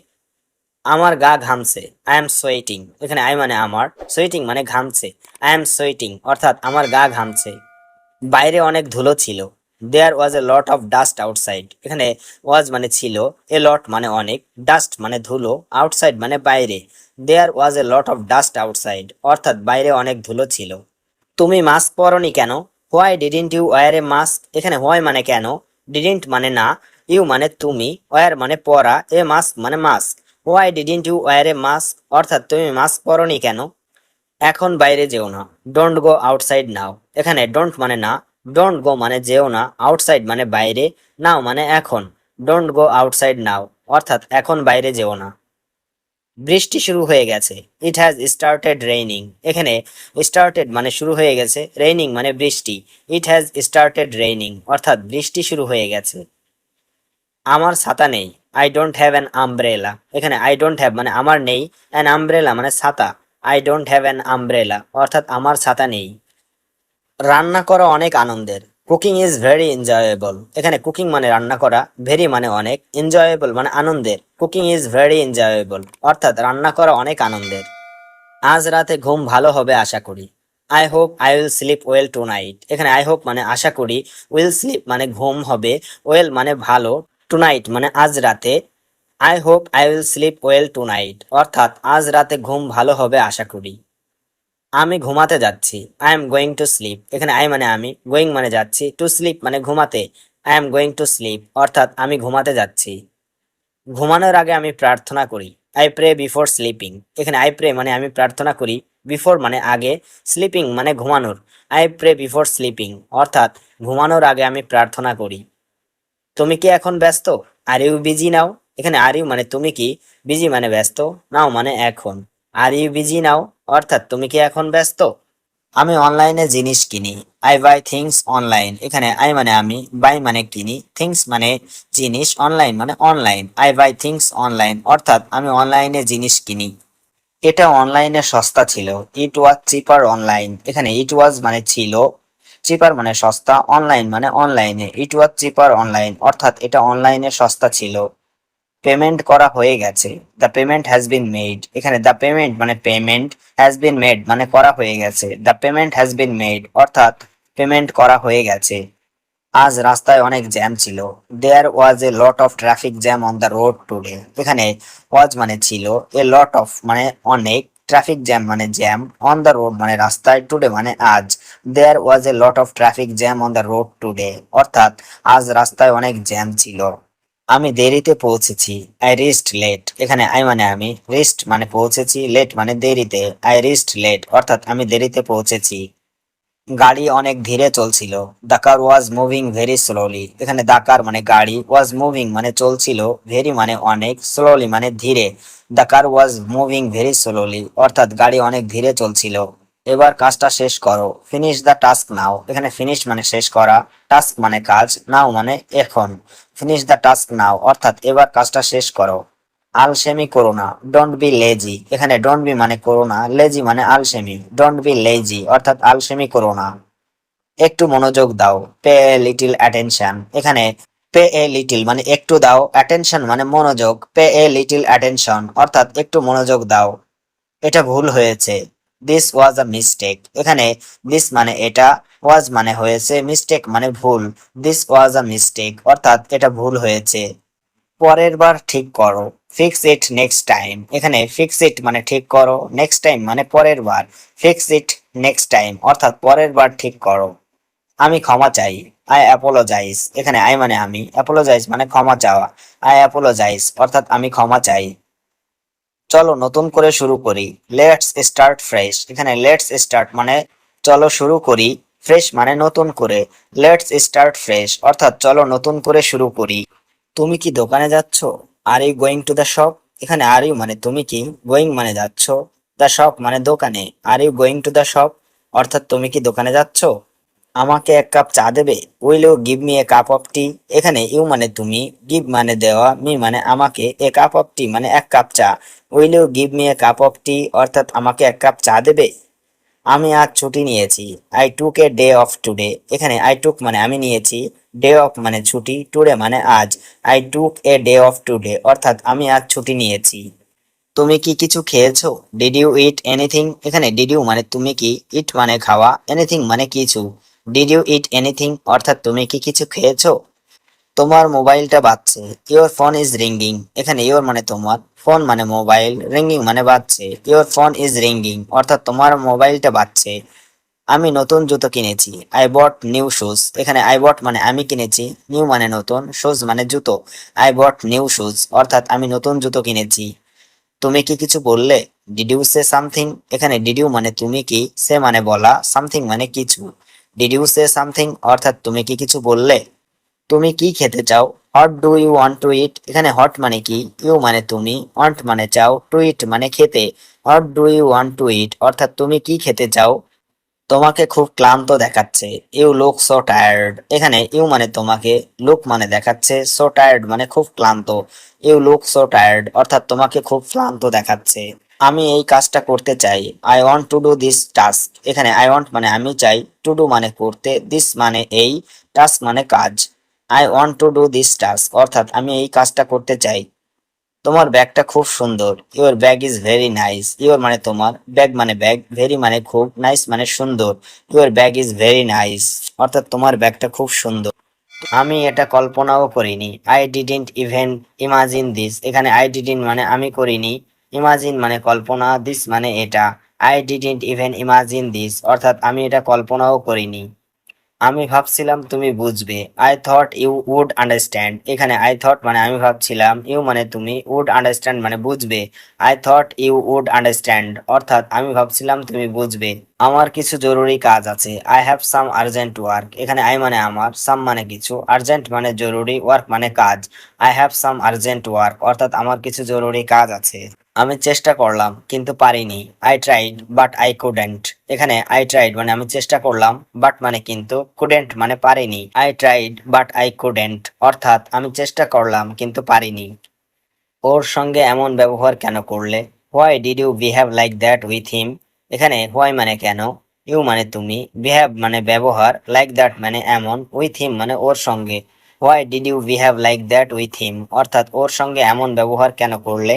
আমার গা ঘামছে। I am sweating. এখানে আই মানে আমার, সোয়েটিং মানে ঘামছে। আই এম সোয়েটিং অর্থাৎ আমার গা ঘামছে। বাইরে অনেক ধুলো ছিল। There was a lot of dust outside. এখানে ওয়াজ মানে ছিল, এ লট মানে অনেক, ডাস্ট মানে ধুলো, আউটসাইড মানে বাইরে। There was a lot of dust outside অর্থাৎ বাইরে অনেক ধুলো ছিল। তুমি মাস্ক পরনি কেন? Why didn't you wear a mask. এখানে হোয়াই মানে কেন, ডিডেন্ট মানে না, ইউ মানে তুমি, ওয়্যার মানে পরা, এ মাস্ক মানে mask. Why didn't you wear a mask অর্থাৎ তুমি মাস্ক পরনি কেন? এখন বাইরে যেও না। Don't go outside now. এখানে ডোন্ট মানে না, ডোন্ট গো মানে যেও না, আউটসাইড মানে বাইরে, নাও মানে এখন। ডোন্ট গো আউটসাইড নাও অর্থাৎ এখন বাইরে যেও না। বৃষ্টি শুরু হয়ে গেছে। It has started raining. এখানে স্টার্টেড মানে শুরু হয়ে গেছে, রেইনিং মানে বৃষ্টি। ইট হ্যাজ স্টার্টেড রেইনিং অর্থাৎ বৃষ্টি শুরু হয়ে গেছে। আমার ছাতা নেই। I don't have an umbrella. এখানে আই ডোন্ট হ্যাভ মানে আমার নেই, অ্যান আমব্রেলা মানে ছাতা। I don't have an umbrella অর্থাৎ আমার ছাতা নেই। রান্না করা অনেক আনন্দের। Cooking is very enjoyable. এখানে কুকিং মানে রান্না করা, ভেরি মানে অনেক, এনজয়েবল মানে আনন্দের। কুকিং ইজ ভেরি এনজয়েবল অর্থাৎ রান্না করা অনেক আনন্দের। আজ রাতে ঘুম ভালো হবে আশা করি। I hope I will sleep well tonight. এখানে আই হোপ মানে আশা করি, উইল স্লিপ মানে ঘুম হবে, ওয়েল মানে ভালো, টু নাইট মানে আজ রাতে। I hope I will sleep well tonight অর্থাৎ আজ রাতে ঘুম ভালো হবে আশা করি। আমি ঘুমাতে যাচ্ছি। I am going to sleep. এখানে আই মানে আমি, গোয়িং মানে যাচ্ছি, টু স্লিপ মানে ঘুমাতে। I am going to sleep অর্থাৎ আমি ঘুমাতে যাচ্ছি। ঘুমানোর আগে আমি প্রার্থনা করি। I pray before sleeping. এখানে আই প্রে মানে আমি প্রার্থনা করি, বিফোর মানে আগে, স্লিপিং মানে ঘুমানোর। আই প্রে বিফোর স্লিপিং অর্থাৎ ঘুমানোর আগে আমি প্রার্থনা করি। তুমি কি এখন ব্যস্ত? Are you busy now. এখানে আর ইউ মানে তুমি কি, বিজি মানে ব্যস্ত, নাও মানে এখন। আর ইউ বিজি নাও অর্থাৎ তুমি কি এখন ব্যস্ত? আমি অনলাইনে জিনিস কিনি। I by things online. এখানে আই মানে আমি, বাই মানে কিনি, থিংস মানে জিনিস, অনলাইন মানে online. I by things online অর্থাৎ আমি অনলাইনে জিনিস কিনি। এটা অনলাইনে সস্তা ছিল। ইট ওয়াজ চিপার অনলাইন। এখানে ইট ওয়াজ মানে ছিল, চিপার মানে সস্তা, অনলাইন মানে অনলাইনে। ইট ওয়াজ চিপার অনলাইন অর্থাৎ এটা অনলাইনে সস্তা ছিল। পেমেন্ট করা হয়ে গেছে। The payment has been made. এখানে দ্য পেমেন্ট মানে পেমেন্ট, হ্যাজ বিন মেড মানে করা হয়ে গেছে। The payment has been made অর্থাৎ পেমেন্ট করা হয়ে গেছে। আজ রাস্তায় অনেক জ্যাম ছিল। There was a lot of traffic jam on the road today. এখানে ওয়াজ মানে ছিল, এ লট অফ মানে অনেক, ট্রাফিক জ্যাম মানে জ্যাম, অন দ্য রোড মানে রাস্তায়, টুডে মানে আজ। There was a lot of traffic jam on the road today অর্থাৎ আজ রাস্তায় অনেক জ্যাম ছিল। আমি দেরিতে পৌঁছেছি। I reached late. এখানে আই মানে আমি, রিস্ট মানে পৌঁছেছি, লেট মানে দেরিতে। আই রিস্ট লেট অর্থাৎ আমি দেরিতে পৌঁছেছি। গাড়ি অনেক ধীরে চলছিল। The car was moving very slowly. এখানে দ্য কার মানে গাড়ি, ওয়াজ মুভিং মানে চলছিল, ভেরি মানে অনেক, স্লোলি মানে ধীরে। The car was moving very slowly অর্থাৎ গাড়ি অনেক ধীরে চলছিল। এবার কাজটা শেষ করো। ফিনিশ দ্য টাস্ক নাও। এখানে ফিনিশ মানে শেষ করা, টাস্ক মানে কাজ, নাও মানে এখন। ফিনিশ দ্য টাস্ক নাও অর্থাৎ এবার কাজটা শেষ করো। আলসেমি করো না। Don't be lazy. এখানে ডোন্ট বি মানে করো না, লেজি মানে আলসেমি। ডোন্ট বি লেজি অর্থাৎ আলসেমি করো না। একটু মনোযোগ দাও। Pay a little attention. এখানে পে এ লিটিল মানে একটু দাও, অ্যাটেনশন মানে মনোযোগ। পে এ লিটিল অ্যাটেনশন অর্থাৎ একটু মনোযোগ দাও। এটা ভুল হয়েছে। This was a mistake. এখানে দিস মানে এটা, ওয়াজ মানে হয়েছে, মিস্টেক মানে ভুল। দিস ওয়াজ আ মিস্টেক অর্থাৎ এটা ভুল হয়েছে। পরের বার ঠিক করো। Fix it next time. এখানে ফিক্স ইট মানে ঠিক করো, নেক্সট টাইম মানে পরের বার। ফিক্স ইট নেক্সট টাইম অর্থাৎ পরের বার ঠিক করো। আমি ক্ষমা চাই। I apologize. এখানে আই মানে আমি, অ্যাপোলোজাইজ মানে ক্ষমা চাওয়া। আই অ্যাপোলোজাইজ অর্থাৎ আমি ক্ষমা চাই। চলো নতুন করে শুরু করি। Let's start fresh. এখানে লেটস স্টার্ট মানে চলো শুরু করি, ফ্রেশ মানে নতুন করে। লেটস স্টার্ট ফ্রেশ অর্থাৎ চলো নতুন করে শুরু করি। তুমি কি দোকানে যাচ্ছ? Are you going to the shop? এখানে আর ইউ মানে তুমি কি, গোয়িং মানে যাচ্ছ, দ্য শপ মানে দোকানে। Are you going to the shop অর্থাৎ তুমি কি দোকানে যাচ্ছ? আমাকে এক কাপ চা দেবে? Will you give me a cup of tea? এখানে ইউ মানে তুমি, গিভ মানে দেওয়া, মি মানে আমাকে, এ কাপ অফ টি মানে এক কাপ চা। Will you give me a cup of tea অর্থাৎ আমাকে এক কাপ চা দেবে? আমি আজ ছুটি নিয়েছি। I took a day off today. এখানে আই টুক মানে আমি নিয়েছি, ডে অফ মানে ছুটি, টুডে মানে আজ। I took a day off today অর্থাৎ আমি আজ ছুটি নিয়েছি। তুমি কি কিছু খেয়েছো? Did you eat anything? এখানে ডিড ইউ মানে তুমি কি, ইট মানে খাওয়া, এনিথিং মানে কিছু। ডিড ইউ ইট এনিথিং অর্থাৎ তুমি কি কিছু খেয়েছো? তোমার মোবাইলটা বাজছে। Your phone is ringing. এখানে ইওর মানে তোমার, ফোন মানে মোবাইল, রিঙ্গিং মানে বাজছে। ইওর ফোন ইজ রিঙ্গিং অর্থাৎ তোমার মোবাইলটা বাজছে। আমি নতুন জুতো কিনেছি। I bought new shoes. এখানে আই বট মানে আমি কিনেছি, নিউ মানে নতুন, শুজ মানে জুতো। আই বট নিউ শুজ অর্থাৎ আমি নতুন জুতো কিনেছি। তুমি কি কিছু বললে? Did you say something? এখানে ডিড ইউ মানে তুমি কি, সে মানে বলা, সামথিং মানে কিছু। ডিড ইউ সে সামথিং অর্থাৎ তুমি কি কিছু বললে? তুমি কি খেতে চাও? What do you want to eat? এখানে হট মানে কি, ইউ মানে তুমি, ওয়ান্ট মানে চাও, টু ইট মানে খেতে। What do you want to eat অর্থাৎ তুমি কি খেতে চাও? তোমাকে খুব ক্লান্ত দেখাচ্ছে। You look so tired. এখানে ইউ মানে তোমাকে, লুক মানে দেখাচ্ছে, সো টায়ার্ড মানে খুব ক্লান্ত। ইউ লুক সো টায়ার্ড অর্থাৎ তোমাকে খুব ক্লান্ত দেখাচ্ছে। আমি এই কাজটা করতে চাই। I want to do this task. এখানে আই ওয়ান্ট মানে আমি চাই, টু ডু মানে করতে, দিস মানে এই, টাস্ক মানে কাজ। I want to do this task অর্থাৎ আমি এই কাজটা করতে চাই। তোমার ব্যাগটা খুব সুন্দর। Your bag is very nice. Your মানে তোমার, ব্যাগ মানে ব্যাগ, ভেরি মানে খুব, নাইস মানে সুন্দর। Your bag is very nice অর্থাৎ তোমার ব্যাগটা খুব সুন্দর। আমি এটা কল্পনাও করিনি। I didn't even imagine this. এখানে আই ডিডন্ট মানে আমি করিনি, ইমাজিন মানে কল্পনা, দিস মানে এটা। I didn't even imagine this অর্থাৎ আমি এটা কল্পনাও করিনি। আমি ভাবছিলাম তুমি বুঝবে। I thought you would understand. এখানে আই থট মানে আমি ভাবছিলাম, ইউ মানে তুমি, উড আন্ডারস্ট্যান্ড মানে বুঝবে। I thought you would understand অর্থাৎ আমি ভাবছিলাম তুমি বুঝবে। আমার কিছু জরুরি কাজ আছে। I have some urgent work. এখানে আই মানে আমার, সাম মানে কিছু, আর্জেন্ট মানে জরুরি, ওয়ার্ক মানে কাজ। I have some urgent work অর্থাৎ আমার কিছু জরুরি কাজ আছে। আমি চেষ্টা করলাম কিন্তু পারিনি। I tried but I couldn't. এখানে আই ট্রাইড মানে আমি চেষ্টা করলাম, বাট মানে কিন্তু, কুডেন্ট মানে পারিনি। I tried but I couldn't অর্থাৎ আমি চেষ্টা করলাম কিন্তু পারিনি। ওর সঙ্গে এমন ব্যবহার কেন করলে? Why did you behave like that with him? এখানে হোয়াই মানে কেন, ইউ মানে তুমি, বিহেভ মানে ব্যবহার, লাইক দ্যাট মানে এমন, উইথ হিম মানে ওর সঙ্গে। Why did you behave like that with him অর্থাৎ ওর সঙ্গে এমন ব্যবহার কেন করলে?